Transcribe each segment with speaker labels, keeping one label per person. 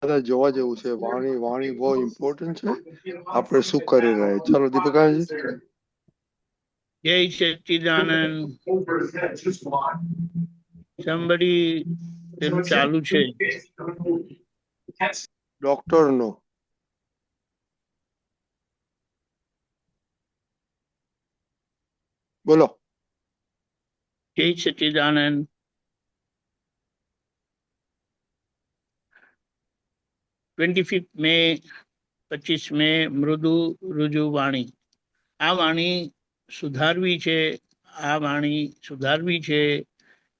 Speaker 1: બધા જોવા જેવું છે. વાણી વાણી બહુ ઇમ્પોર્ટન્ટ છે. આપણે શું કરી રહ્યા? ચાલો દીપિકાજી.
Speaker 2: જય સચ્ચિદાનંદ. somebody તેનું ચાલુ છે.
Speaker 1: ડોક્ટર નો બોલો.
Speaker 2: જય સચ્ચિદાનંદ. 25 મે 25 મે મૃદુ રુજુ વાણી. આ વાણી સુધારવી છે, આ વાણી સુધારવી છે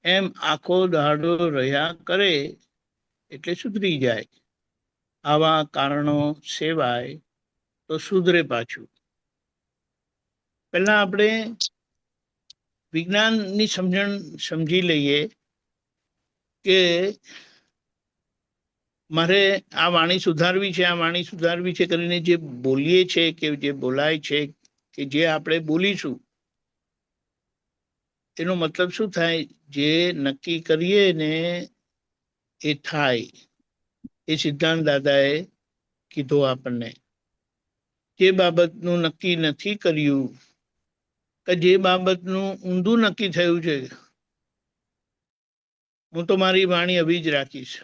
Speaker 2: એમ આખો દાડો રહ્યા કરે એટલે સુધરી જાય. આવા કારણો સેવાય તો સુધરે પાછું. પહેલા આપણે વિજ્ઞાનની સમજણ સમજી લઈએ કે મારે આ વાણી સુધારવી છે, આ વાણી સુધારવી છે કરીને જે બોલીએ છે કે જે બોલાય છે કે જે આપણે બોલીશું એનો મતલબ શું થાય? જે નક્કી કરીએ ને એ થાય. એ સિદ્ધાંત દાદાએ કીધો આપણને. જે બાબતનું નક્કી નથી કર્યું કે જે બાબતનું ઊંધું નક્કી થયું છે, હું તો મારી વાણી આવી જ રાખીશ,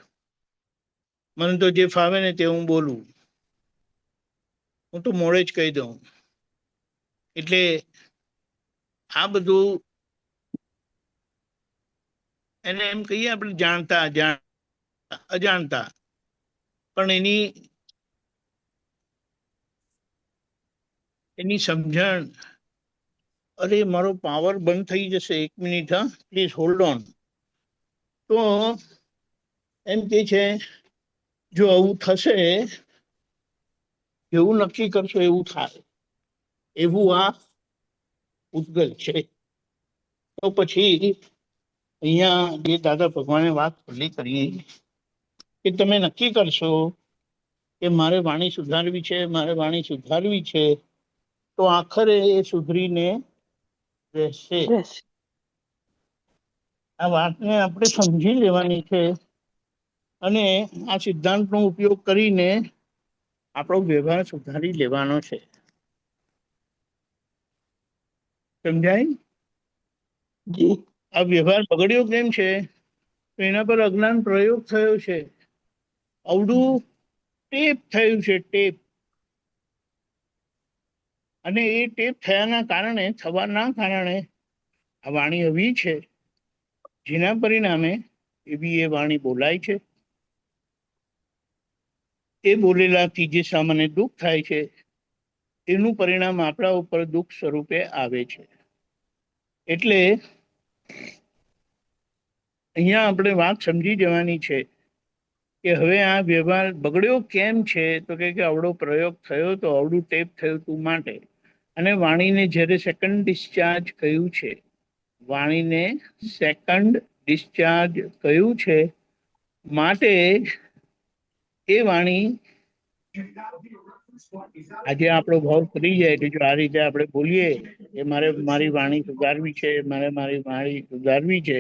Speaker 2: મને તો જે ફાવે ને તે હું બોલું, હું તો મોડે જ કહી દઉં. એટલે આ બધું એને એમ કહીએ આપણે જાણતા અજાણતા, પણ એની સમજણ. અરે મારો પાવર બંધ થઈ જશે, 1 મિનિટ, હા પ્લીઝ હોલ્ડ ઓન. તો એમ કે છે જો આવું થશે, એવું નક્કી કરશો એવું થાય, એવું આ ઉદ્ગલ છે. તો પછી અહીંયા જે દાદા ભગવાને વાત ખુલ્લી કરી કે તમે નક્કી કરશો કે મારે વાણી સુધારવી છે, મારે વાણી સુધારવી છે, તો આખરે એ સુધરીને રહેશે. આ વાતને આપણે સમજી લેવાની છે અને આ સિદ્ધાંતનો ઉપયોગ કરીને આપણો વ્યવહાર સુધારી લેવાનો છે. સમજાય? આ વ્યવહાર બગડ્યો કેમ છે? તો એના પર અજ્ઞાન પ્રયોગ થયો છે. અવડું ટેપ થયું છે, ટેપ. અને એ ટેપ થવાના કારણે આ વાણી એવી છે જેના પરિણામે એવી એ વાણી બોલાય છે. એ બોલેલાથી જે સામાન્ય દુઃખ થાય છે એનું પરિણામ આપણા ઉપર દુઃખ સ્વરૂપે આવે છે. એટલે અહીંયા આપણે વાત સમજી જવાની છે કે હવે આ વ્યવહાર બગડ્યો કેમ છે? તો કે આવડો પ્રયોગ થયો તો, આવડું ટેપ થયું તું માટે. અને વાણીને જ્યારે સેકન્ડ ડિસ્ચાર્જ કહ્યું છે, વાણીને સેકન્ડ ડિસ્ચાર્જ કહ્યું છે માટે એ વાણી આજે આપણો ભાવ કરી જાય કે જો આ રીતે આપણે બોલીએ કે મારે મારી વાણી સુધારવી છે, મારે મારી વાણી સુધારવી છે,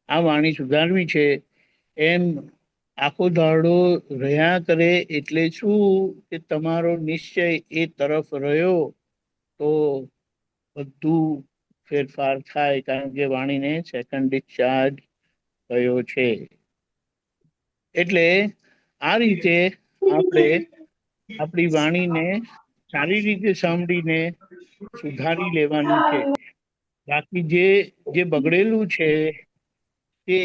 Speaker 2: આ વાણી સુધારવી છે, એમ આખો દાડો રહ્યા કરે એટલે શું કે તમારો નિશ્ચય એ તરફ રહ્યો તો બધું ફેરફાર થાય, કારણ કે વાણીને સેકન્ડ ડિસ્ચાર્જ થયો છે. એટલે આ રીતે આપણે આપણી વાણીને સારી રીતે સાંભળીને સુધારી લેવાની છે. બાકી જે બગડેલું છે તે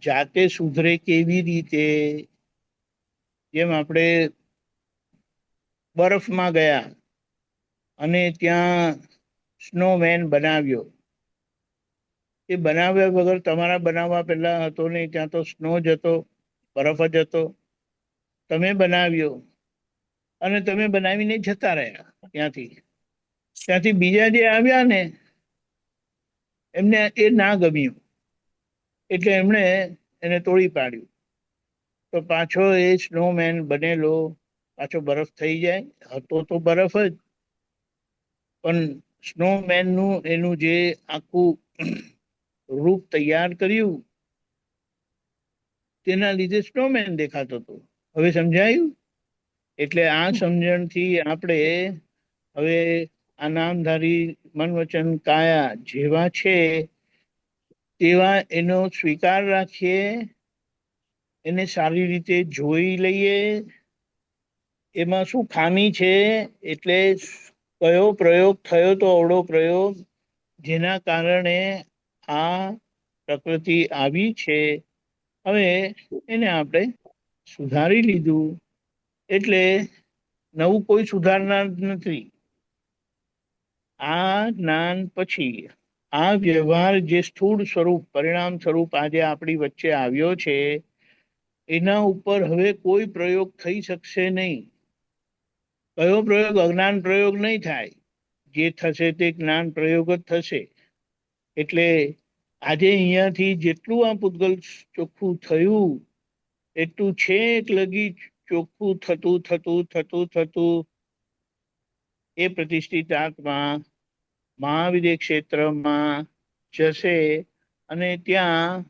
Speaker 2: જાતે સુધરે કેવી રીતે? જેમ આપણે બરફમાં ગયા અને ત્યાં સ્નોમેન બનાવ્યો. એ બનાવ્યા વગર તમારા બનાવવા પહેલા હતો નહીં, ત્યાં તો સ્નો જ હતો, બરફ જ હતો. તમે બનાવ્યો અને તમે બનાવીને જતા રહ્યા. ત્યાંથી બીજા જે આવ્યા ને એમને એ ના ગમ્યું, એટલે એમણે એને તોડી પાડ્યું. તો પાછો એ સ્નોમેન બનેલો પાછો બરફ થઈ જાય. હતો તો બરફ જ, પણ સ્નોમેનનું એનું જે આખું રૂપ તૈયાર કર્યું તેના લીધે સ્નોમેન દેખાતો હતો. હવે સમજાયું? એટલે આ સમજણથી આપણે હવે આ નામધારી મન વચન કાયા જેવા છે તેવા એનો સ્વીકાર રાખીએ, એને સારી રીતે જોઈ લઈએ, એમાં શું ખામી છે, એટલે કયો પ્રયોગ થયો તો અવળો પ્રયોગ જેના કારણે આ પ્રકૃતિ આવી છે, હવે એને આપણે સુધારી લીધું. એટલે નવું કોઈ સુધારનાર નથી. આ જ્ઞાન પછી આ વ્યવહાર જે સ્થૂળ સ્વરૂપ પરિણામ સ્વરૂપ આજે આપણી વચ્ચે આવ્યો છે એના ઉપર હવે કોઈ પ્રયોગ થઈ શકશે નહીં. કયો પ્રયોગ? અજ્ઞાન પ્રયોગ નહીં થાય. જે થશે તે જ્ઞાન પ્રયોગ જ થશે. એટલે આજે અહીંયાથી જેટલું આ પૂતગલ ચોખ્ખું થયું એટલું છેક લગી ચોખ્ખું થતું થતું થતું થતું એ પ્રતિષ્ઠિત આત્મા મહાવિદ્ય ક્ષેત્રમાં જશે અને ત્યાં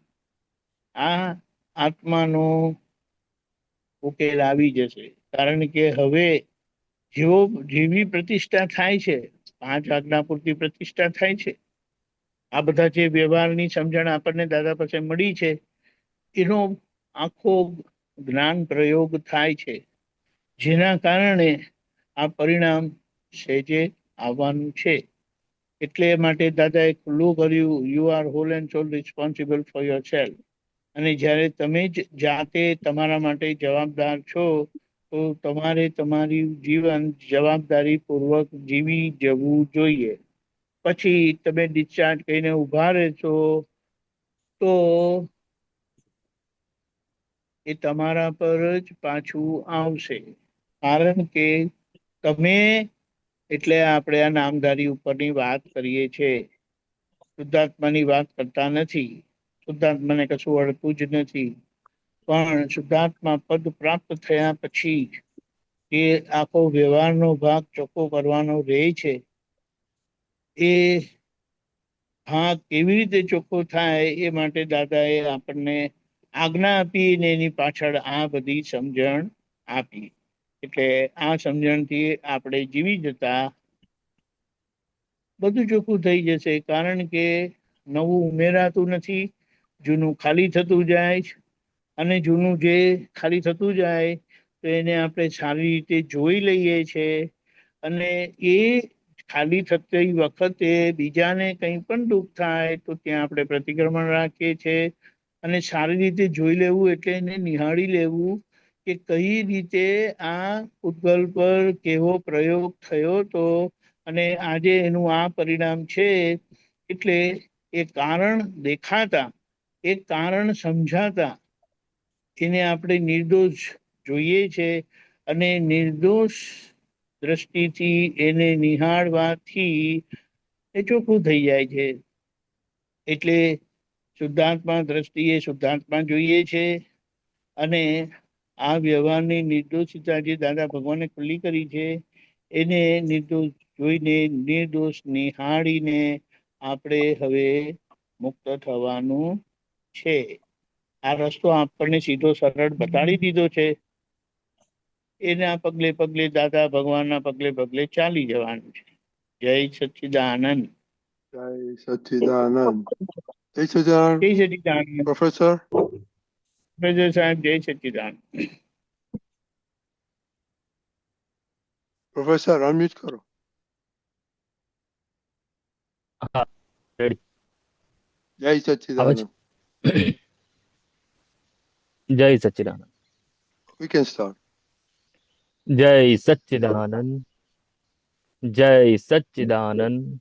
Speaker 2: આ આત્માનો ઉકેલ આવી જશે. કારણ કે હવે જેવી પ્રતિષ્ઠા થાય છે, 5 આજ્ઞા પૂરતી પ્રતિષ્ઠા થાય છે, આ બધા જે વ્યવહારની સમજણ આપણને દાદા પાસે મળી છે એનો આખો જ્ઞાન પ્રયોગ થાય છે, જેના કારણે આ પરિણામ સહેજે આવવાનું છે. એટલે માટે દાદાએ ખુલ્લું કર્યું, you are whole and sole responsible for your self. અને જ્યારે તમે જ જાતે તમારા માટે જવાબદાર છો તો તમારે તમારી જીવન જવાબદારી પૂર્વક જીવી જવું જોઈએ. પછી તમે ડિસ્ચાર્જ કરીને ઊભા રહેશો તો એ તમારા પર જ પાછું આવશે. કારણ કે તમે એટલે આપણે આ નામધારી ઉપરની વાત કરીએ છીએ, શુદ્ધાત્માની વાત કરતા નથી. શુદ્ધાત્માને કશું અડતું જ નથી. પણ શુદ્ધાત્મા પદ પ્રાપ્ત થયા પછી એ આખો વ્યવહારનો ભાગ ચોખ્ખો કરવાનો રહે છે. એ ભાગ કેવી રીતે ચોખ્ખો થાય એ માટે દાદાએ આપણને આજ્ઞા આપી ને એની પાછળ આ બધી સમજણ આપી. એટલે આ સમજણથી આપણે જીવી જતા બધું ચોખ્ખું થઈ જશે. કારણ કે નવું ઉમેરાતું નથી, જૂનું ખાલી થતું જાય છે. અને જૂનું જે ખાલી થતું જાય તો એને આપણે સારી રીતે જોઈ લઈએ છીએ અને એ ખાલી થતી વખતે બીજાને કંઈ પણ દુઃખ થાય તો ત્યાં આપણે પ્રતિક્રમણ રાખીએ છીએ અને સારી રીતે જોઈ લેવું એટલે એને નિહાળી લેવું કે કઈ રીતે આ ઉદ્ગલ પર કેવો પ્રયોગ થયો તો અને આજે એનું આ પરિણામ છે. એટલે એ કારણ દેખાતા, એ કારણ સમજાતા એને આપણે નિર્દોષ જોઈએ છે અને નિર્દોષ દ્રષ્ટિથી એને નિહાળવાથી એ ચોખ્ખું થઈ જાય છે. એટલે શુદ્ધાત્મા દ્રષ્ટિએ શુદ્ધાત્મા જોઈએ છે અને આ વ્યવહારની નિર્દોષિતા જે દાદા ભગવાને ખુલ્લી કરી છે એને નિર્દોષ જોઈને નિર્દોષ નિહાળીને આપણે હવે મુક્ત થવાનું છે. આ રસ્તો આપણને સીધો સરળ બતાડી દીધો છે. એના પગલે પગલે દાદા ભગવાનના પગલે પગલે ચાલી જવાનું છે. જય સચ્ચિદાનંદ.
Speaker 1: જય સચ્ચિદાનંદ. જય સચ્ચિદાનંદ.
Speaker 2: જય સચ્ચિદાનંદ.
Speaker 1: પ્રોફેસર
Speaker 2: પ્રોફેસર સાહેબ જય સચ્ચિદાનંદ.
Speaker 1: પ્રોફેસર અનમ્યુટ કરો.
Speaker 3: હા, રેડી.
Speaker 1: જય સચ્ચિદાનંદ.
Speaker 3: જય સચ્ચિદાનંદ.
Speaker 1: We can start.
Speaker 3: જય સચ્ચિદાનંદ. જય સચ્ચિદાનંદ.